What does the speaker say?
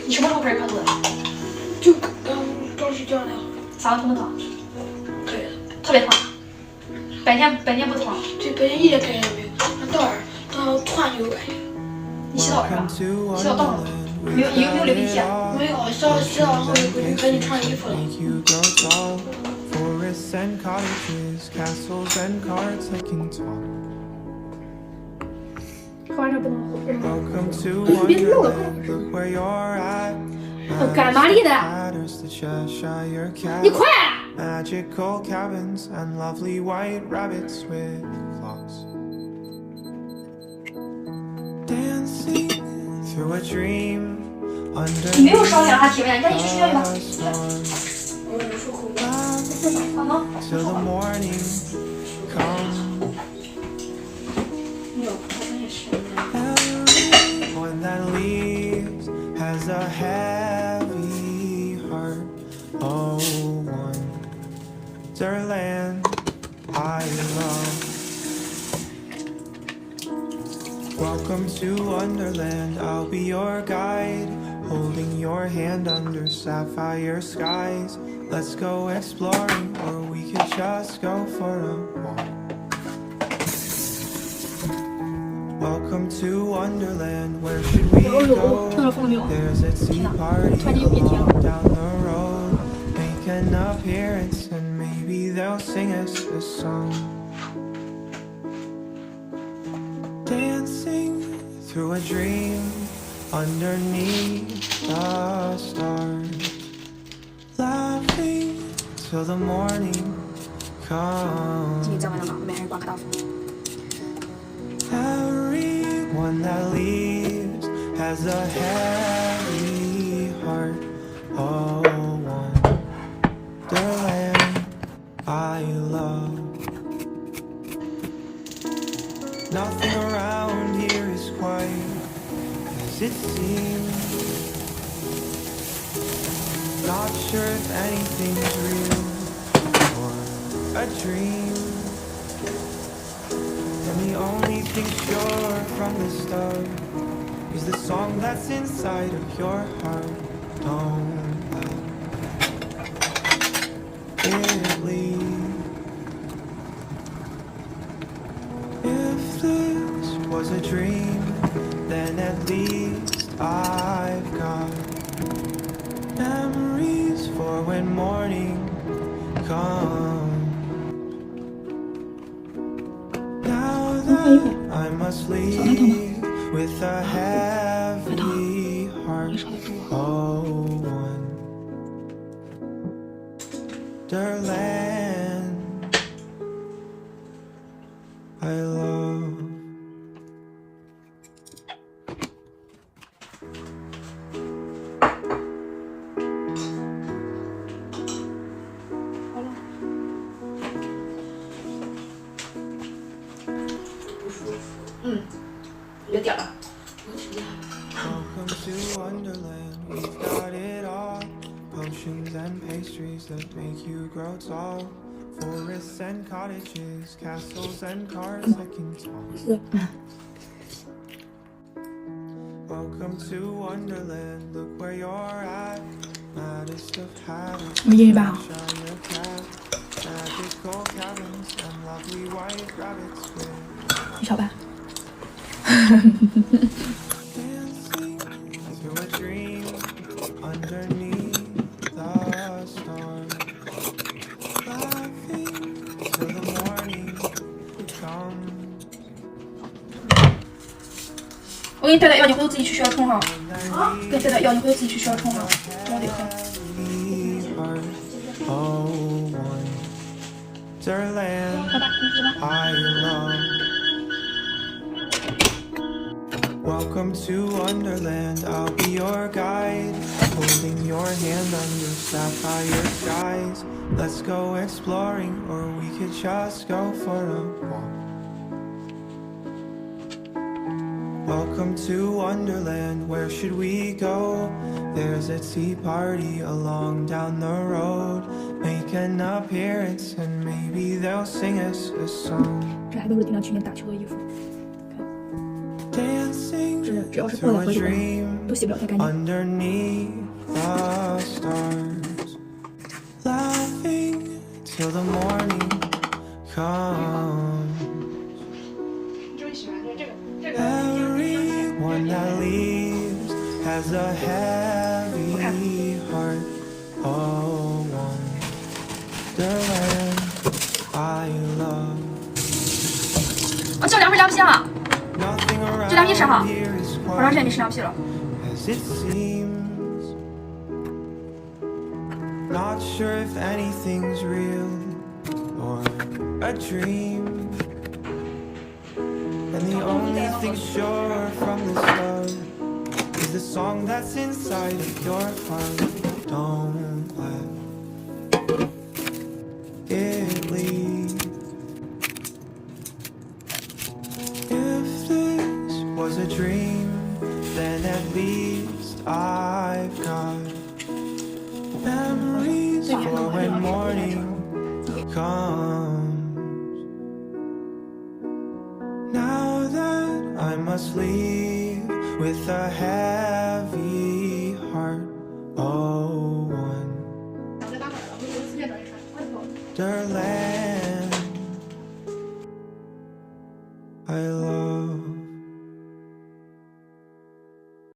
你什么时候开始看的？就刚睡觉那会儿。嗓子疼不疼？可以了。特别疼。白天不疼。对，白天一点感觉也没有，到突然就有感觉。你洗澡是吧？洗澡冻了吗？有流鼻涕啊？没有，洗澡后就回去赶紧穿衣服了。Forests and cottages, castles and cards that can talk. 喝完这不能喝。 Welcome to Wonderland, look where you're at. 干嘛你的？ Matters the Cheshire Cat. 你快！ Magical cabins and lovely white rabbits with clocks. Dancing through a dream 你没有烧想让他体温，你赶紧去睡觉去吧。 till the morning comes. Everyone that leaves has a heavy heart. Oh, Wonderland I love. Welcome to Wonderland, I'll be your guide, holding your hand under sapphire skies. Let's go exploring, or we could just go for a walk. Welcome to Wonderland, where should we go? There's a tea party along down the road. Make an appearance and maybe they'll sing us a song. Dancing through a dream underneath the stars. Laughing till the morning comes. Everyone that leaves has a heavy heart. Oh, Wonderland I love. Nothing around here is quite as it seems. Not sure if anything's real or a dream. And the only thing sure from the start is the song that's inside of your heart. Don't let it leave. If this was a dream, then at least I've got memories for when morning comes. Now that I must leave with a heavy heart. Oh, Wonderland I love. Welcome to Wonderland, we've got it all. Potions and pastries that make you grow tall. Forests and cottages, castles and cars that can talk. Welcome to Wonderland, look where you're at. Maddest of hatters, Cheshire Cat. Magical cabins and lovely white rabbits with 小白。 dancing through a dream underneath the stars. Laughing till the morning comes. 我给你带点药，你回头自己去学校冲哈。给你带点药，你回头自己去学校冲哈。我得喝。 Oh, Wonderland I love. Welcome to Wonderland, I'll be your guide, holding your hand under sapphire skies. Let's go exploring, or we could just go for a walk. Welcome to Wonderland, where should we go? There's a tea party along down the road. Make an appearance and maybe they'll sing us a song. 这还都是丁亮去年打球的衣服。 Dance dancing 只要是过 through 在 a 河里边 dream 都洗不了太干净。 underneath the stars, laughing till the morning comes. Everyone that leaves has a heavy heart. Oh, wonderland I love. 啊，这凉皮凉皮啊！ Nothing 这凉皮吃哈， around here is 好长时间 quite 没吃凉皮了。 as it seems. Not sure if anything's real or a dream. And the only thing sure from the start is the song that's inside of your heart. Don't let it leave. If this was a dream, then at least I've got memories for when morning comes. Now that I must leave with a heavy heart. Oh, wonderland I love.